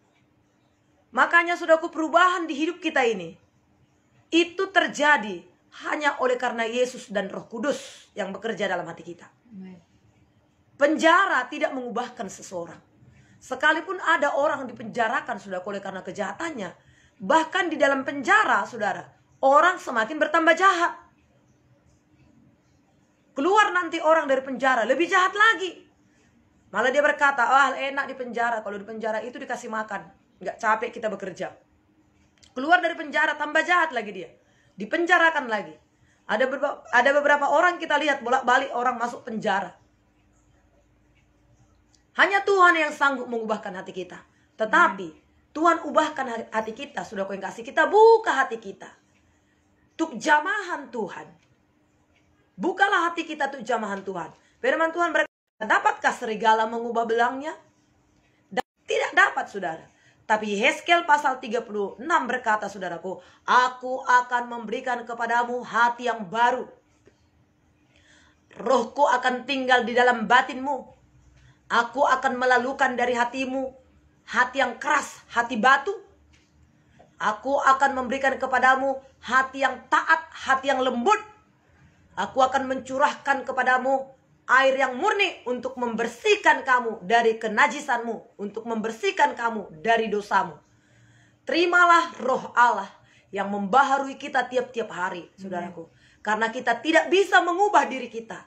[SPEAKER 1] Makanya, saudaraku, perubahan di hidup kita ini itu terjadi hanya oleh karena Yesus dan Roh Kudus yang bekerja dalam hati kita. Penjara tidak mengubahkan seseorang. Sekalipun ada orang dipenjarakan, saudaraku, oleh karena kejahatannya, bahkan di dalam penjara, saudara, orang semakin bertambah jahat. Keluar nanti orang dari penjara lebih jahat lagi. Malah dia berkata, wah, enak di penjara. Kalau di penjara itu dikasih makan, nggak capek kita bekerja. Keluar dari penjara tambah jahat lagi dia, dipenjarakan lagi. Ada beberapa orang kita lihat bolak-balik orang masuk penjara. Hanya Tuhan yang sanggup mengubahkan hati kita. Tetapi Tuhan ubahkan hati kita, saudaraku yang kasih, kita buka hati kita untuk jamahan Tuhan. Bukalah hati kita untuk jamahan Tuhan. Firman Tuhan berkata, dapatkah serigala mengubah belangnya? Tidak dapat, saudara. Tapi Yeskel pasal 36 berkata, saudaraku, aku akan memberikan kepadamu hati yang baru. Rohku akan tinggal di dalam batinmu. Aku akan melalukan dari hatimu hati yang keras, hati batu. Aku akan memberikan kepadamu hati yang taat, hati yang lembut. Aku akan mencurahkan kepadamu air yang murni untuk membersihkan kamu dari kenajisanmu, untuk membersihkan kamu dari dosamu. Terimalah Roh Allah yang membaharui kita tiap-tiap hari, saudaraku. Karena kita tidak bisa mengubah diri kita,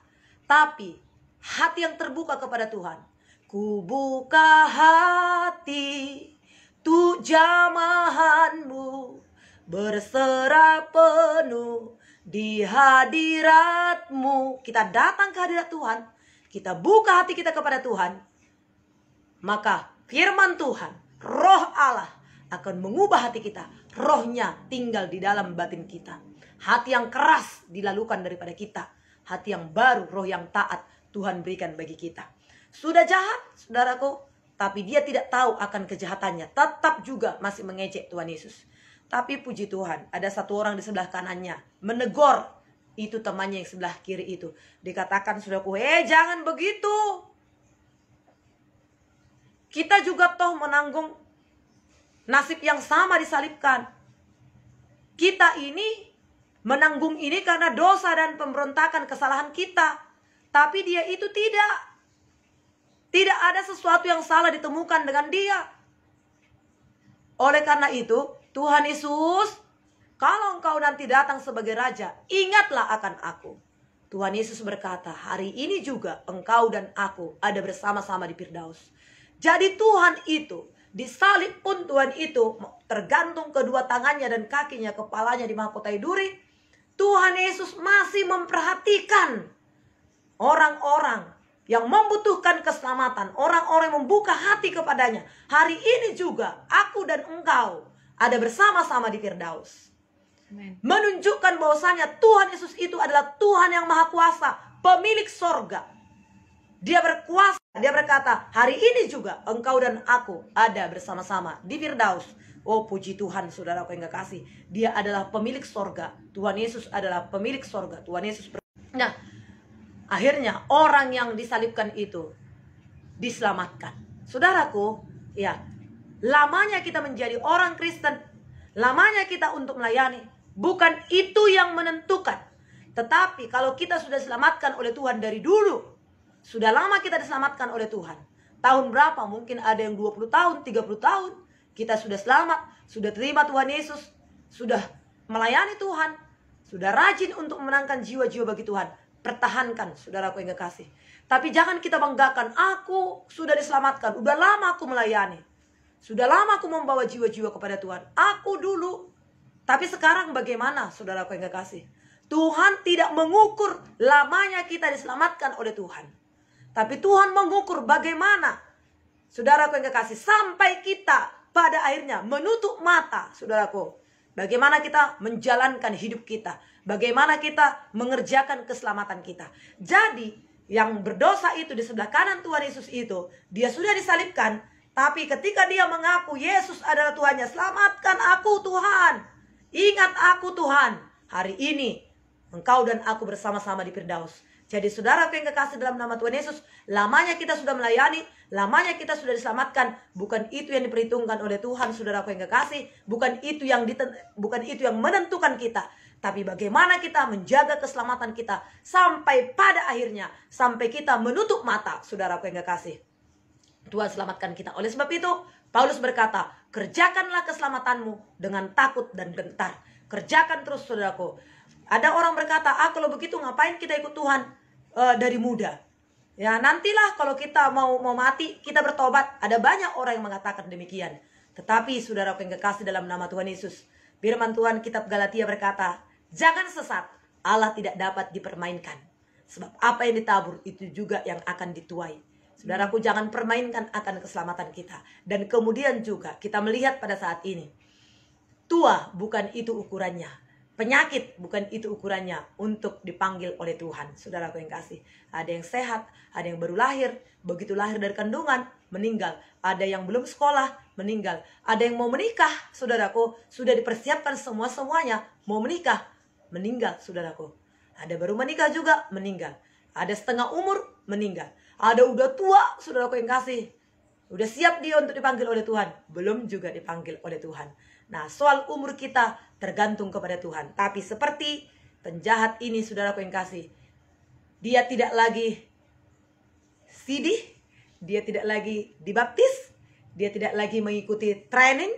[SPEAKER 1] tapi hati yang terbuka kepada Tuhan. Ku buka hati tu jamahanmu, berserah penuh di hadiratmu. Kita datang ke hadirat Tuhan, kita buka hati kita kepada Tuhan, maka firman Tuhan, Roh Allah akan mengubah hati kita. Rohnya tinggal di dalam batin kita. Hati yang keras dilalukan daripada kita. Hati yang baru, roh yang taat Tuhan berikan bagi kita. Sudah jahat, saudaraku, tapi dia tidak tahu akan kejahatannya, tetap juga masih mengejek Tuhan Yesus. Tapi puji Tuhan, ada satu orang di sebelah kanannya menegur itu temannya yang sebelah kiri itu. Dikatakan, saudaraku, jangan begitu. Kita juga toh menanggung nasib yang sama, disalibkan. Kita ini menanggung ini karena dosa dan pemberontakan kesalahan kita. Tapi dia itu tidak. Tidak ada sesuatu yang salah ditemukan dengan dia. Oleh karena itu, Tuhan Yesus, kalau engkau nanti datang sebagai raja, ingatlah akan aku. Tuhan Yesus berkata, hari ini juga engkau dan aku ada bersama-sama di Firdaus. Jadi Tuhan itu, disalib pun Tuhan itu tergantung kedua tangannya dan kakinya, kepalanya di mahkota duri. Tuhan Yesus masih memperhatikan orang-orang yang membutuhkan keselamatan, orang-orang yang membuka hati kepadanya. Hari ini juga aku dan engkau ada bersama-sama di Firdaus.
[SPEAKER 2] Amen.
[SPEAKER 1] Menunjukkan bahwasanya Tuhan Yesus itu adalah Tuhan yang Maha Kuasa, pemilik sorga. Dia berkuasa, dia berkata, hari ini juga engkau dan aku ada bersama-sama di Firdaus. Oh puji Tuhan, saudaraku yang kekasih, dia adalah pemilik sorga. Tuhan Yesus adalah pemilik sorga. Tuhan Yesus Nah, akhirnya orang yang disalibkan itu diselamatkan. Saudaraku, ya, lamanya kita menjadi orang Kristen, lamanya kita untuk melayani, bukan itu yang menentukan. Tetapi kalau kita sudah diselamatkan oleh Tuhan dari dulu, sudah lama kita diselamatkan oleh Tuhan. Tahun berapa? Mungkin ada yang 20 tahun, 30 tahun. Kita sudah selamat, sudah terima Tuhan Yesus, sudah melayani Tuhan, sudah rajin untuk memenangkan jiwa-jiwa bagi Tuhan. Pertahankan, saudaraku yang kekasih. Tapi jangan kita banggakan, aku sudah diselamatkan, udah lama aku melayani, sudah lama aku membawa jiwa-jiwa kepada Tuhan. Aku dulu. Tapi sekarang bagaimana, saudaraku yang kekasih? Tuhan tidak mengukur lamanya kita diselamatkan oleh Tuhan, tapi Tuhan mengukur bagaimana, saudaraku yang kekasih, sampai kita pada akhirnya menutup mata, saudaraku. Bagaimana kita menjalankan hidup kita, bagaimana kita mengerjakan keselamatan kita. Jadi yang berdosa itu di sebelah kanan Tuhan Yesus itu, dia sudah disalibkan, tapi ketika dia mengaku Yesus adalah Tuhannya, selamatkan aku Tuhan, ingat aku Tuhan, hari ini engkau dan aku bersama-sama di Firdaus. Jadi saudaraku yang kekasih dalam nama Tuhan Yesus, lamanya kita sudah melayani, lamanya kita sudah diselamatkan, bukan itu yang diperhitungkan oleh Tuhan, saudaraku yang kekasih, bukan itu yang menentukan kita, tapi bagaimana kita menjaga keselamatan kita sampai pada akhirnya, sampai kita menutup mata, saudaraku yang kekasih. Tuhan selamatkan kita. Oleh sebab itu, Paulus berkata, kerjakanlah keselamatanmu dengan takut dan gentar. Kerjakan terus, saudaraku. Ada orang berkata, kalau begitu ngapain kita ikut Tuhan dari muda? Ya nantilah kalau kita mau mati, kita bertobat. Ada banyak orang yang mengatakan demikian. Tetapi saudaraku yang kekasih dalam nama Tuhan Yesus, firman Tuhan kitab Galatia berkata, jangan sesat, Allah tidak dapat dipermainkan. Sebab apa yang ditabur itu juga yang akan dituai. Saudaraku, jangan permainkan akan keselamatan kita. Dan kemudian juga kita melihat pada saat ini, tua bukan itu ukurannya. Penyakit bukan itu ukurannya untuk dipanggil oleh Tuhan. Saudaraku yang kasih, ada yang sehat, ada yang baru lahir, begitu lahir dari kandungan, meninggal. Ada yang belum sekolah, meninggal. Ada yang mau menikah, saudaraku, sudah dipersiapkan semuanya, mau menikah, meninggal, saudaraku. Ada baru menikah juga, meninggal. Ada setengah umur, meninggal. Ada udah tua, saudaraku yang kasih, udah siap dia untuk dipanggil oleh Tuhan, belum juga dipanggil oleh Tuhan. Nah, soal umur kita tergantung kepada Tuhan. Tapi seperti penjahat ini, saudaraku yang kasih, dia tidak lagi sidih, dia tidak lagi dibaptis, dia tidak lagi mengikuti training,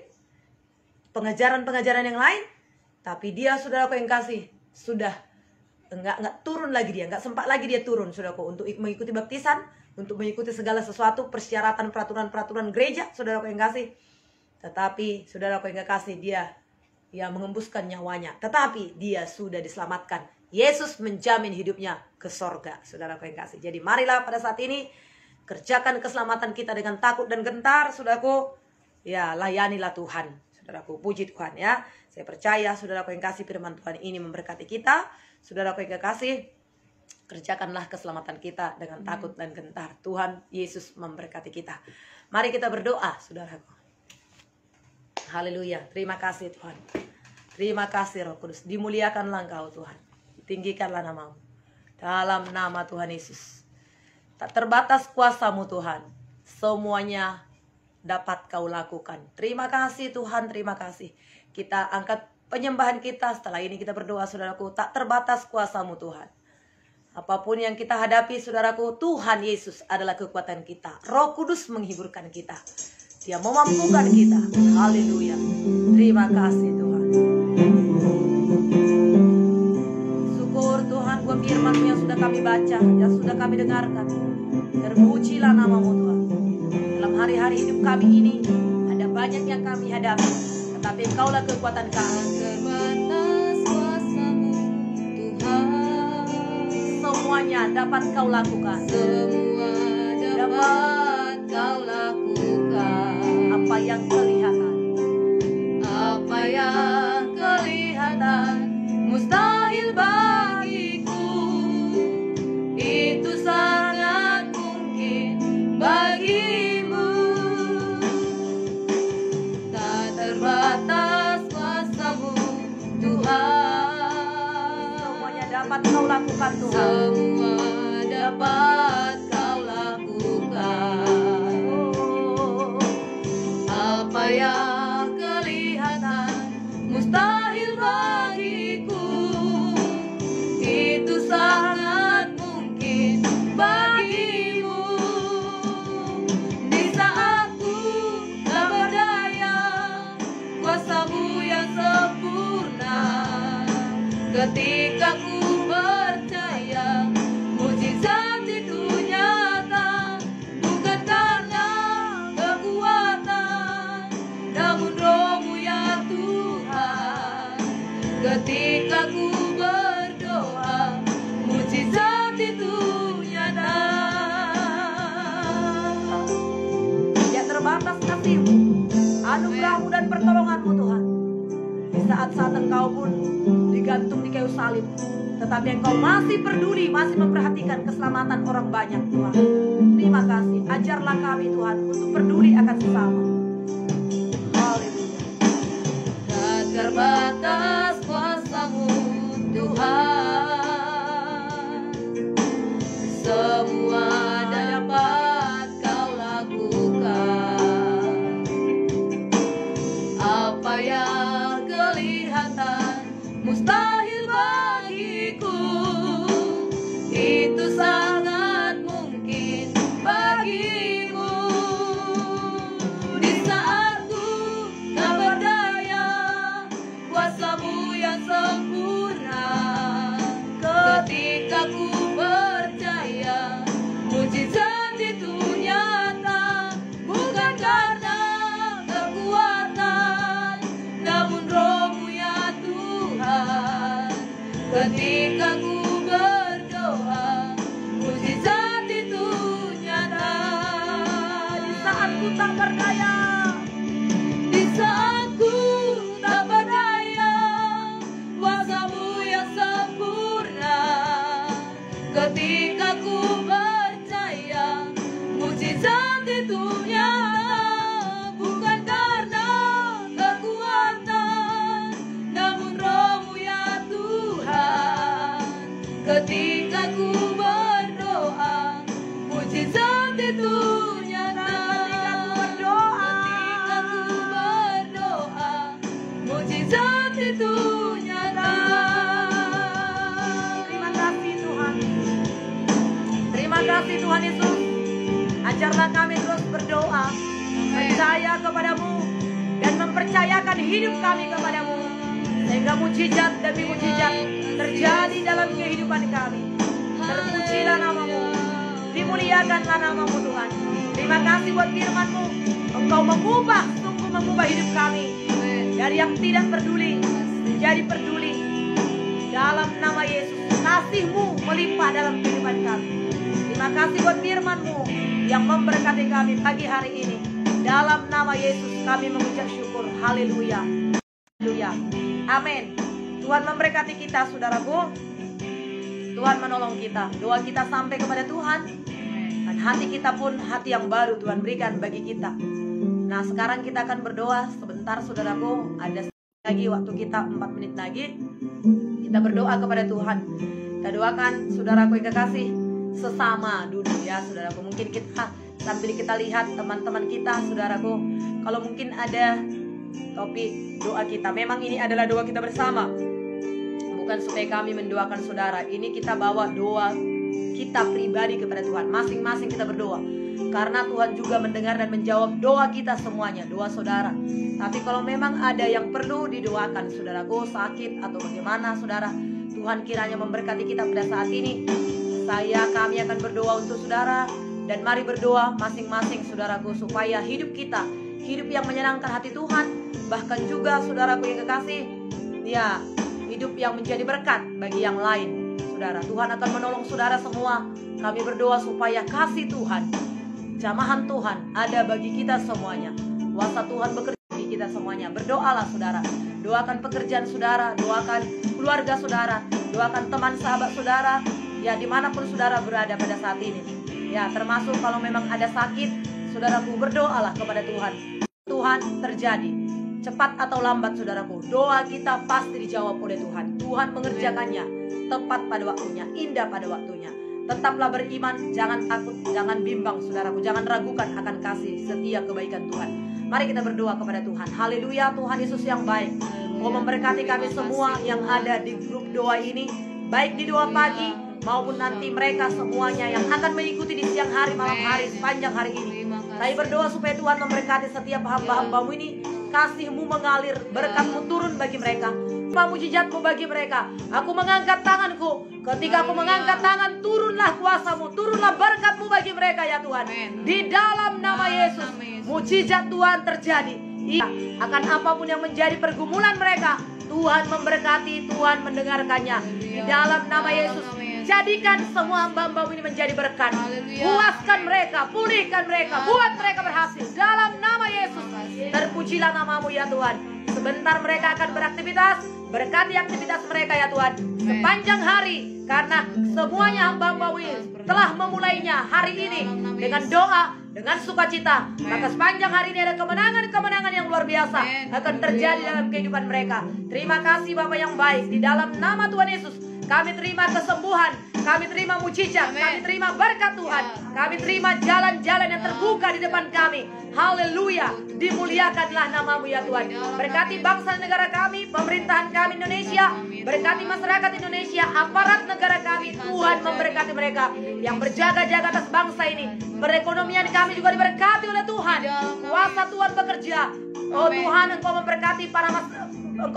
[SPEAKER 1] pengajaran-pengajaran yang lain. Tapi dia, saudaraku yang kasih, sudah enggak turun lagi dia, enggak sempat lagi dia turun, saudaraku, untuk mengikuti baptisan, untuk mengikuti segala sesuatu, persyaratan, peraturan-peraturan gereja, saudaraku yang kasih. Tetapi saudaraku yang kekasih, dia mengembuskan nyawanya, tetapi dia sudah diselamatkan. Yesus menjamin hidupnya ke sorga, saudaraku yang kasih. Jadi marilah pada saat ini kerjakan keselamatan kita dengan takut dan gentar, saudaraku. Ya, layanilah Tuhan, saudaraku. Puji Tuhan ya. Saya percaya saudaraku yang kasih, firman Tuhan ini memberkati kita. Saudaraku yang kekasih, kerjakanlah keselamatan kita dengan takut dan gentar. Tuhan Yesus memberkati kita. Mari kita berdoa, saudaraku. Haleluya. Terima kasih Tuhan. Terima kasih Roh Kudus. Dimuliakanlah Engkau Tuhan. Tinggikanlah namamu. Dalam nama Tuhan Yesus. Tak terbatas kuasa-Mu Tuhan. Semuanya dapat Kau lakukan. Terima kasih Tuhan, terima kasih. Kita angkat penyembahan kita. Setelah ini kita berdoa, saudaraku. Tak terbatas kuasa-Mu Tuhan. Apapun yang kita hadapi, saudaraku, Tuhan Yesus adalah kekuatan kita. Roh Kudus menghiburkan kita. Dia memampukan kita. Haleluya. Terima kasih Tuhan. Syukur Tuhan buat firman-Mu yang sudah kami baca, yang sudah kami dengarkan. Terpujilah namamu Tuhan. Dalam hari-hari hidup kami ini ada banyak yang kami hadapi, tetapi Engkaulah kekuatan kami.
[SPEAKER 2] Terbatas kuasa-Mu Tuhan.
[SPEAKER 1] Semuanya dapat Kau lakukan.
[SPEAKER 2] Semua dapat Kau lakukan.
[SPEAKER 1] Apa yang kelihatan,
[SPEAKER 2] Apa yang kelihatan mustahil bagiku, itu sangat mungkin bagimu. Tak terbatas kuasa-Mu Tuhan.
[SPEAKER 1] semuanya dapat Kau lakukan Tuhan.
[SPEAKER 2] Semua dapat Kau lakukan. Apa yang kelihatan mustahil bagiku, itu sangat mungkin bagimu. Di saat ku tak berdaya, kuasa-Mu yang sempurna. Ketika ku percaya, mujizat itu nyata. Bukan karena kekuatan, namun Roh-Mu ya Tuhan. Ketika ku berdoa, mujizat itu nyata.
[SPEAKER 1] Ya terbatas kasih-Mu, anugerah-Mu dan pertolongan-Mu Tuhan. Di saat-saat Engkau pun digantung di kayu salib, tetapi Engkau masih peduli, masih memperhatikan keselamatan orang banyak Tuhan. Terima kasih. Ajarlah kami Tuhan untuk peduli akan sesama. Haleluya.
[SPEAKER 2] Tak terbatas kuasa-Mu Tuhan. Semua dapat Kau lakukan. Apa yang kelihatan mustahil bagiku, itu sangat mungkin bagimu. Di saat ku tak berdaya, kuasa-Mu yang sempurna. Ketika ku percaya, mujizat itu nyata. Bukan karena kekuatan, namun Roh-Mu ya Tuhan. Ketika ku berdoa, mujizat itu nyata.
[SPEAKER 1] Di saat ku tak berdaya,
[SPEAKER 2] Di saat ku tak berdaya, kuasa-Mu yang sempurna. Ketika ku percaya, mujizat itu nyata. Bukan karena kekuatan, namun Roh-Mu ya Tuhan. Ketika ku berdoa, mujizat itu nyata. Ketika ku berdoa, mujizat itu nyata.
[SPEAKER 1] terima kasih Tuhan. Terima kasih Tuhan Yesus. Ajarlah kami terus berdoa, percaya kepadamu, dan mempercayakan hidup kami kepadamu, sehingga mujizat demi mujizat terjadi dalam kehidupan kami. Terpujilah namamu, dimuliakanlah namamu Tuhan. Terima kasih buat firman-Mu. Engkau mengubah, sungguh mengubah hidup kami dari yang tidak peduli menjadi peduli. Dalam nama Yesus, kasih-Mu melimpah dalam kehidupan kami. Terima kasih buat firman-Mu yang memberkati kami pagi hari ini. Dalam nama Yesus kami mengucap syukur. Haleluya. Haleluya. Amin. Tuhan memberkati kita, saudaraku. Tuhan menolong kita. Doa kita sampai kepada Tuhan. Dan hati kita pun hati yang baru Tuhan berikan bagi kita. Nah sekarang kita akan berdoa sebentar saudaraku. Ada lagi waktu kita 4 menit lagi. Kita berdoa kepada Tuhan. Kita doakan saudaraku yang kekasih sesama dulu ya saudaraku. Mungkin kita sambil kita lihat teman-teman kita saudaraku, kalau mungkin ada topik doa kita, memang ini adalah doa kita bersama, bukan supaya kami mendoakan saudara. Ini kita bawa doa kita pribadi kepada Tuhan. Masing-masing kita berdoa, karena Tuhan juga mendengar dan menjawab doa kita semuanya, doa saudara. Tapi kalau memang ada yang perlu didoakan saudaraku, sakit atau bagaimana saudara, Tuhan kiranya memberkati kita pada saat ini. Kami akan berdoa untuk saudara. Dan mari berdoa masing-masing saudaraku, supaya hidup kita, hidup yang menyenangkan hati Tuhan. Bahkan juga saudaraku yang kekasih, ya, hidup yang menjadi berkat bagi yang lain. Saudara, Tuhan akan menolong saudara semua. Kami berdoa supaya kasih Tuhan, jamahan Tuhan ada bagi kita semuanya. Kuasa Tuhan bekerja bagi kita semuanya. Berdoalah saudara. Doakan pekerjaan saudara, doakan keluarga saudara, doakan teman sahabat saudara, ya dimanapun saudara berada pada saat ini. Ya, termasuk kalau memang ada sakit, saudaraku berdoalah kepada Tuhan. Tuhan terjadi, cepat atau lambat saudaraku, doa kita pasti dijawab oleh Tuhan. Tuhan mengerjakannya tepat pada waktunya, indah pada waktunya. Tetaplah beriman, jangan takut, jangan bimbang saudaraku, jangan ragukan akan kasih setia kebaikan Tuhan. Mari kita berdoa kepada Tuhan. Haleluya, Tuhan Yesus yang baik, mau memberkati kami semua yang ada di grup doa ini, baik di doa pagi maupun nanti mereka semuanya yang akan mengikuti di siang hari, malam hari, sepanjang hari ini. Saya berdoa supaya Tuhan memberkati setiap hamba-hambamu ini. Kasih-Mu mengalir, berkat-Mu turun bagi mereka, mujizat-Mu bagi mereka. Aku mengangkat tanganku. Ketika aku mengangkat tangan, turunlah kuasa-Mu, turunlah berkat-Mu bagi mereka ya Tuhan. Di dalam nama Yesus, mujizat Tuhan terjadi. Iya, akan apapun yang menjadi pergumulan mereka, Tuhan memberkati, Tuhan mendengarkannya. Di dalam nama Yesus, jadikan semua hamba-hamba ini menjadi berkat. Puaskan mereka, pulihkan mereka, buat mereka berhasil. Dalam nama Yesus, terpujilah nama-Mu ya Tuhan. Sebentar mereka akan beraktivitas, berkati aktivitas mereka ya Tuhan sepanjang hari, karena semuanya hamba-hamba ini telah memulainya hari ini dengan doa, dengan sukacita. Maka sepanjang hari ini ada kemenangan-kemenangan yang luar biasa akan terjadi dalam kehidupan mereka. Terima kasih Bapa yang baik. Di dalam nama Tuhan Yesus, kami terima kesembuhan, kami terima mujizat, kami terima berkat Tuhan, kami terima jalan-jalan yang terbuka di depan kami. Haleluya, dimuliakanlah nama-Mu ya Tuhan. Berkati bangsa negara kami, pemerintahan kami Indonesia, berkati masyarakat Indonesia, aparat negara kami. Tuhan memberkati mereka yang berjaga-jaga atas bangsa ini. Perekonomian kami juga diberkati oleh Tuhan. Kuasa Tuhan bekerja. Oh Tuhan, Engkau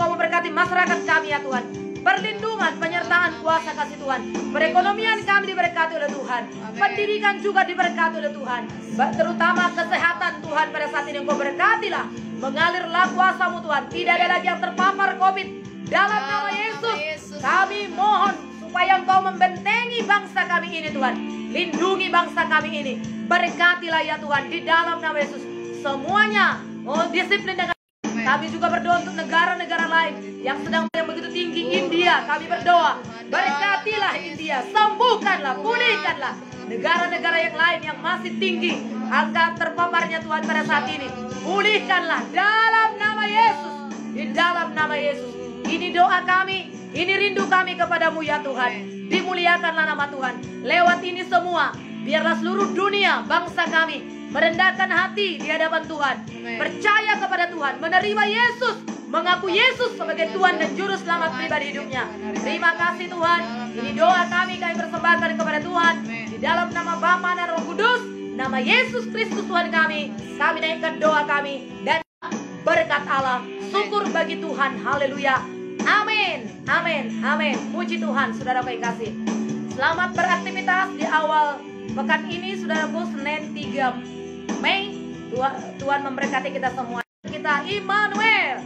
[SPEAKER 1] memberkati masyarakat kami ya Tuhan. Perlindungan, penyertaan, kuasa kasih Tuhan. Perekonomian kami diberkati oleh Tuhan. Pendidikan juga diberkati oleh Tuhan. Terutama kesehatan Tuhan pada saat ini Engkau berkatilah. Mengalirlah kuasa-Mu Tuhan. Tidak ada lagi yang terpapar COVID. Dalam nama Yesus, kami mohon supaya Engkau membentengi bangsa kami ini Tuhan. Lindungi bangsa kami ini. Berkatilah ya Tuhan di dalam nama Yesus. Semuanya disiplin dengan. Kami juga berdoa untuk negara-negara lain yang sedang yang begitu tinggi. India, kami berdoa, berkatilah India, sembuhkanlah, pulihkanlah negara-negara yang lain yang masih tinggi angka terpaparnya Tuhan pada saat ini. Pulihkanlah dalam nama Yesus, di dalam nama Yesus. Ini doa kami, ini rindu kami kepadamu ya Tuhan. Dimuliakanlah nama Tuhan. Lewat ini semua, biarlah seluruh dunia, bangsa kami merendahkan hati di hadapan Tuhan, percaya kepada Tuhan, menerima Yesus, mengaku Yesus sebagai Tuhan dan Juru Selamat pribadi hidupnya. Terima kasih Tuhan. Ini doa kami persembahkan kepada Tuhan di dalam nama Bapa dan Roh Kudus, nama Yesus Kristus Tuhan kami. Kami naikkan doa kami dan berkat Allah. Syukur bagi Tuhan. Haleluya. Amin. Amin. Amin. Puji Tuhan, saudara kasih. Selamat beraktivitas di awal pekan ini, saudaraku. Senin 3 Mei. Tuhan memberkati kita semua. Kita Immanuel.